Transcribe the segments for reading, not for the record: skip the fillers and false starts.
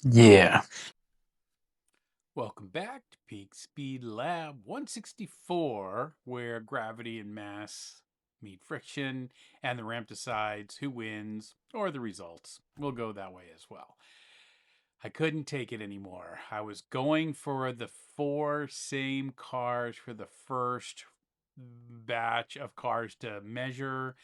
Yeah. Welcome back to Peak Speed Lab 164, where gravity and mass meet friction, and the ramp decides who wins or the results. We'll go that way as well. I couldn't take it anymore. I was going for the four same cars for the first batch of cars to measure,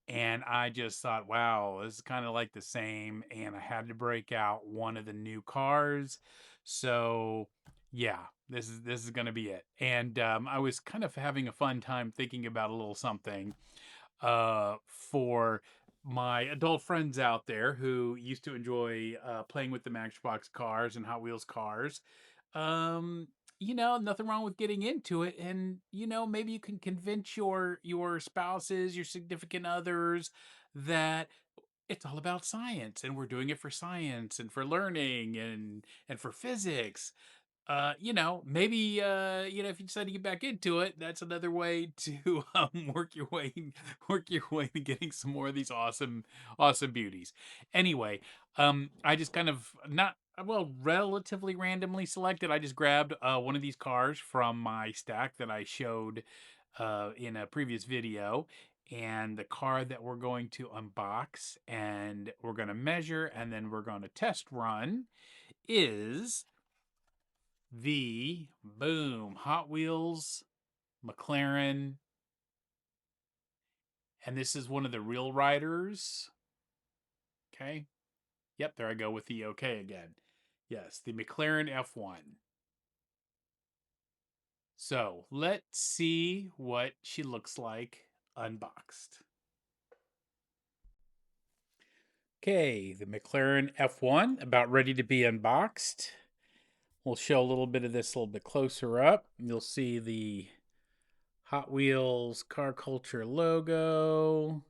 and I just thought, wow, this is kind of like the same. And I had to break out one of the new cars. So yeah, this is gonna be it. And I was kind of having a fun time thinking about a little something for my adult friends out there who used to enjoy playing with the Matchbox cars and Hot Wheels cars. Um, nothing wrong with getting into it, and maybe you can convince your spouses, your significant others, that it's all about science, and we're doing it for science and for learning and for physics. Maybe if you decide to get back into it, that's another way to work your way to getting some more of these awesome beauties. Anyway, I just kind of not well relatively randomly selected. I just grabbed one of these cars from my stack that I showed in a previous video. And the car that we're going to unbox and we're going to measure and then we're going to test run is the boom Hot Wheels McLaren, and this is one of the real riders. Okay, yep, there I go with the okay again. Yes, the McLaren F1. So let's see what she looks like unboxed. Okay, the McLaren F1 about ready to be unboxed. We'll show a little bit of this a little bit closer up. You'll see the Hot Wheels Car Culture logo.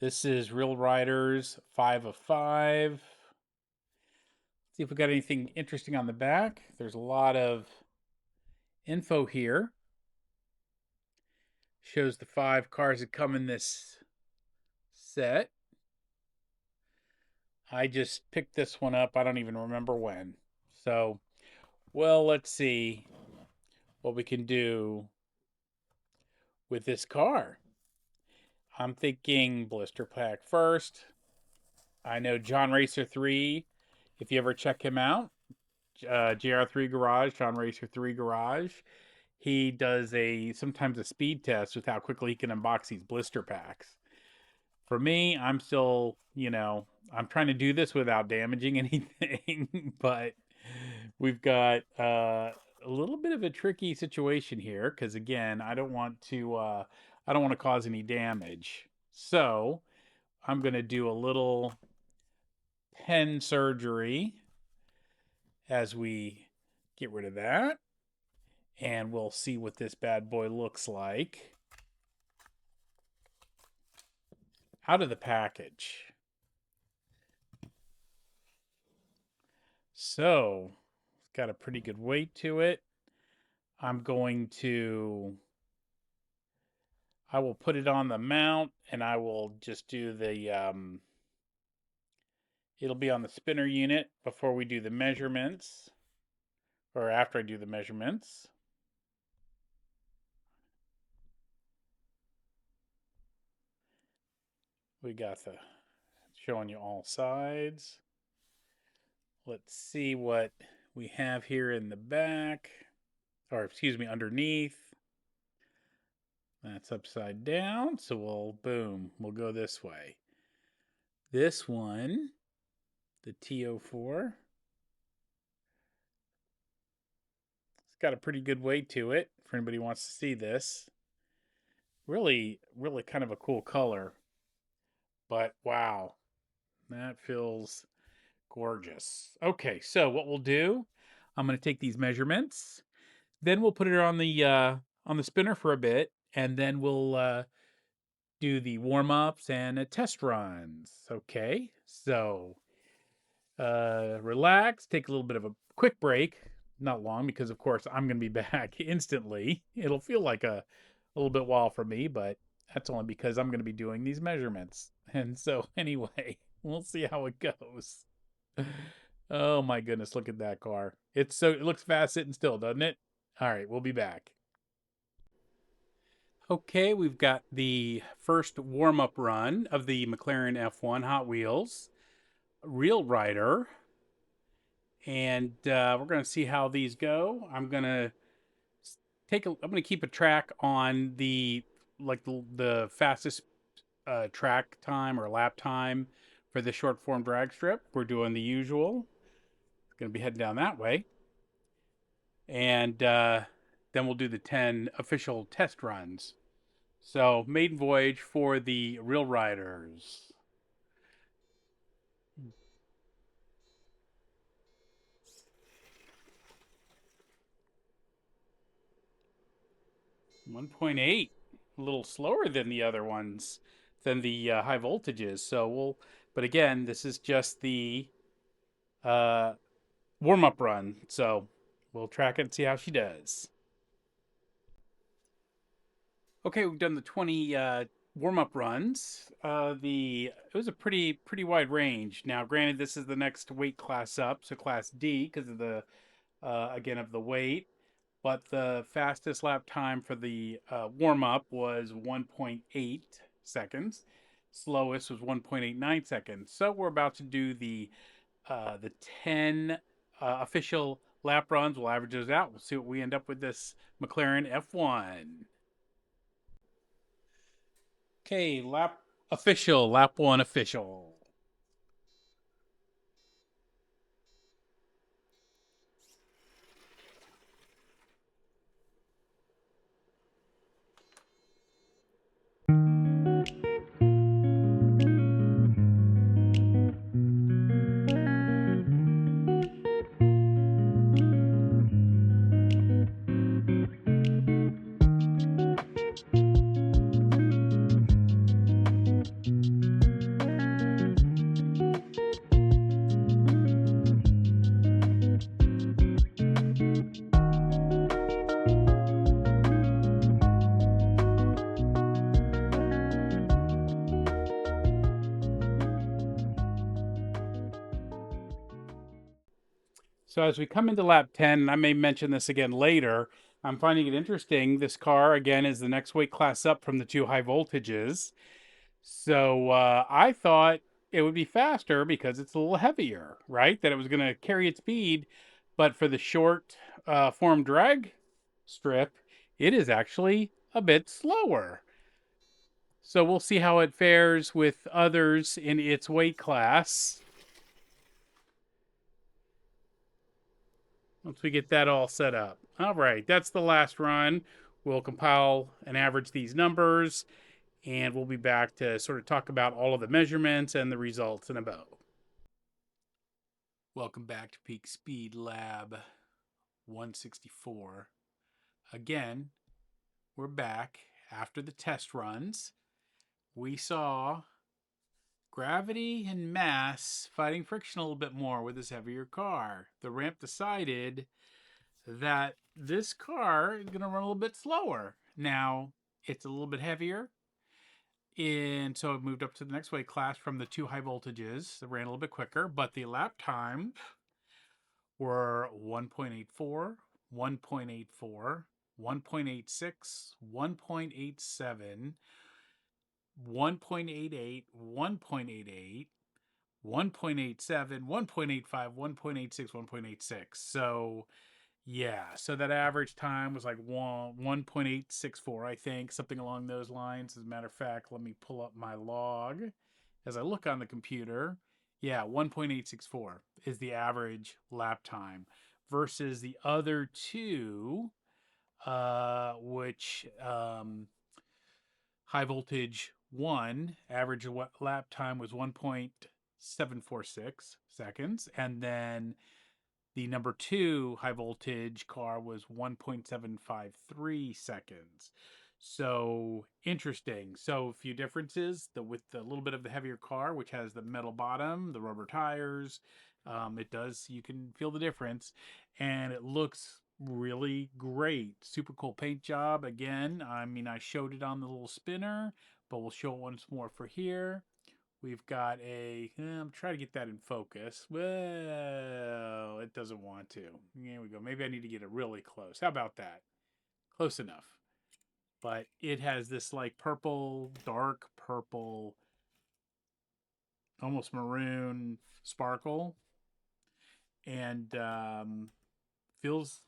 This is Real Riders 5 of 5. See if we got anything interesting on the back. There's a lot of info here. Shows the 5 cars that come in this set. I just picked this one up. I don't even remember when. So, well, let's see what we can do with this car. I'm thinking blister pack first. I know John Racer 3, if you ever check him out, JR3 Garage, John Racer 3 Garage, he does sometimes a speed test with how quickly he can unbox these blister packs. For me, I'm still, I'm trying to do this without damaging anything, but we've got a little bit of a tricky situation here because again, I don't want to cause any damage. So I'm gonna do a little pen surgery as we get rid of that, and we'll see what this bad boy looks like out of the package. So it's got a pretty good weight to it. I'm going to I will put it on the mount and I will just do it'll be on the spinner unit before we do the measurements or after I do the measurements. We got the showing you all sides. Let's see what we have here in the back, or excuse me, underneath. That's upside down, so we'll go this way. This one, the TO4, it's got a pretty good weight to it for anybody who wants to see this. Really, really kind of a cool color, but wow, that feels gorgeous. Okay, so what we'll do, I'm going to take these measurements, then we'll put it on the spinner for a bit, and then we'll do the warm ups and test runs. Okay, so relax, take a little bit of a quick break, not long because of course I'm going to be back instantly. It'll feel like a little bit while for me, but that's only because I'm going to be doing these measurements. And so anyway, We'll see how it goes. Oh my goodness, look at that car. It looks fast sitting still, doesn't it? All right, we'll be back. Okay, we've got the first warm-up run of the McLaren F1 Hot Wheels Real Rider, and we're going to see how these go. I'm going to keep a track on the fastest track time or lap time for the short form drag strip. We're doing the usual. Going to be heading down that way, and then we'll do the 10 official test runs. So maiden voyage for the real riders. 1.8, a little slower than the other ones, than the high voltages. But again, this is just the uh, warm up run. So we'll track it and see how she does. Okay, we've done the 20 warm up runs. It was a pretty wide range. Now, granted, this is the next weight class up, so class D, because of the again of the weight. But the fastest lap time for the warm up was 1.8 seconds. Slowest was 1.89 seconds. So we're about to do the 10 official lap runs. We'll average those out. We'll see what we end up with this McLaren F1. Okay, lap one official. So as we come into lap 10, and I may mention this again later, I'm finding it interesting. This car, again, is the next weight class up from the two high voltages. So I thought it would be faster because it's a little heavier, right? That it was going to carry its speed. But for the short form drag strip, it is actually a bit slower. So we'll see how it fares with others in its weight class once we get that all set up. All right, that's the last run. We'll compile and average these numbers, and we'll be back to sort of talk about all of the measurements and the results in a bow. Welcome back to Peak Speed Lab 164. Again, we're back after the test runs. We saw gravity and mass fighting friction a little bit more with this heavier car. The ramp decided that this car is going to run a little bit slower. Now, it's a little bit heavier, and so it moved up to the next weight class from the two high voltages. It ran a little bit quicker, but the lap time were 1.84, 1.84, 1.86, 1.87, 1.88, 1.88, 1.87, 1.85, 1.86, 1.86. So yeah, so that average time was like 1.864, I think, something along those lines. As a matter of fact, let me pull up my log as I look on the computer. Yeah, 1.864 is the average lap time versus the other two, which high voltage one average lap time was 1.746 seconds, and then the number two high voltage car was 1.753 seconds. So interesting. So a few differences. With the little bit of the heavier car, which has the metal bottom, the rubber tires, you can feel the difference, and it looks really great. Super cool paint job. Again, I mean, I showed it on the little spinner, but we'll show it once more for here. We've got I'm trying to get that in focus. Well, it doesn't want to. Here we go. Maybe I need to get it really close. How about that? Close enough. But it has this like purple, dark purple, almost maroon sparkle, and it feels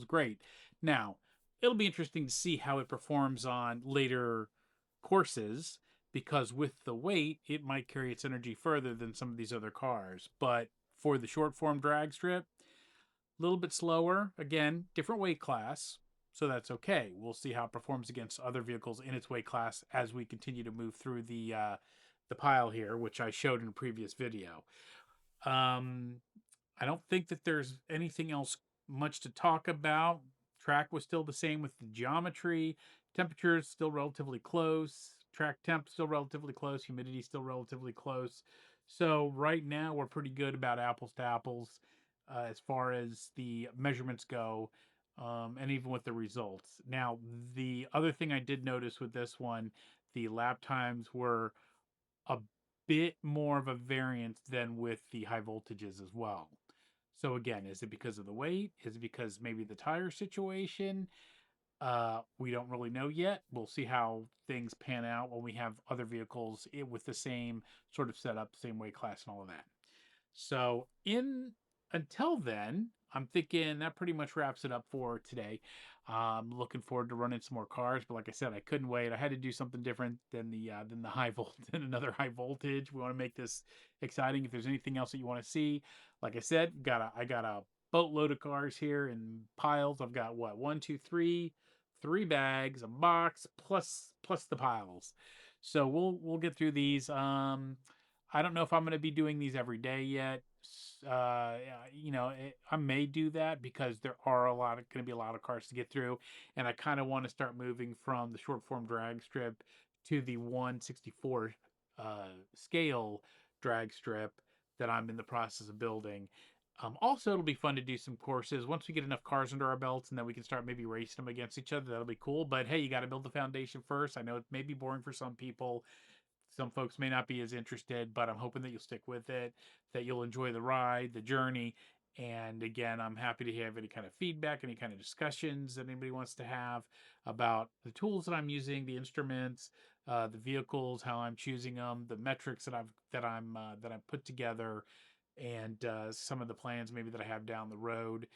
great. Now, it'll be interesting to see how it performs on later courses because with the weight, it might carry its energy further than some of these other cars. But for the short form drag strip, a little bit slower. Again, different weight class, so that's okay. We'll see how it performs against other vehicles in its weight class as we continue to move through the pile here, which I showed in a previous video. Um, I don't think that there's anything else much to talk about. Track was still the same with the geometry. Temperature is still relatively close. Track temp still relatively close. Humidity still relatively close. So right now we're pretty good about apples to apples as far as the measurements go, and even with the results. Now the other thing I did notice with this one, the lap times were a bit more of a variance than with the high voltages as well. So again, is it because of the weight? Is it because maybe the tire situation? We don't really know yet. We'll see how things pan out when we have other vehicles with the same sort of setup, same weight class, and all of that. So in until then, I'm thinking that pretty much wraps it up for today. I'm looking forward to running some more cars, but like I said, I couldn't wait. I had to do something different than the high voltage than another high voltage. We want to make this exciting. If there's anything else that you want to see, like I said, I got a boatload of cars here in piles. I've got what, one, two, three bags, a box, plus the piles. So we'll get through these. I don't know if I'm going to be doing these every day yet. I may do that because there are going to be a lot of cars to get through, and I kind of want to start moving from the short form drag strip to the 1/64 scale drag strip that I'm in the process of building. Also, it'll be fun to do some courses once we get enough cars under our belts, and then we can start maybe racing them against each other. That'll be cool. But hey, you got to build the foundation first. I know it may be boring for some people. Some folks may not be as interested, but I'm hoping that you'll stick with it, that you'll enjoy the ride, the journey. And again, I'm happy to have any kind of feedback, any kind of discussions that anybody wants to have about the tools that I'm using, the instruments, the vehicles, how I'm choosing them, the metrics that I've put together, and some of the plans maybe that I have down the road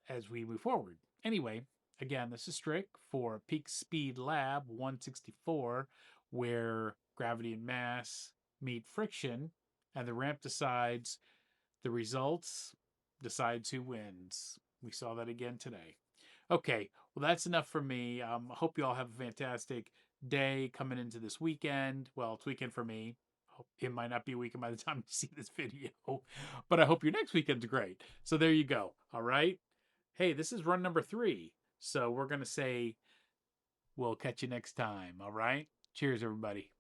as we move forward. Anyway, again, this is Strick for Peak Speed Lab 164, where gravity and mass meet friction, and the ramp the results, decides who wins. We saw that again today. Okay, well, that's enough for me. I hope you all have a fantastic day coming into this weekend. Well, it's weekend for me. It might not be a weekend by the time you see this video, but I hope your next weekend's great. So there you go. All right. Hey, this is run number 3. So we're going to say we'll catch you next time. All right. Cheers, everybody.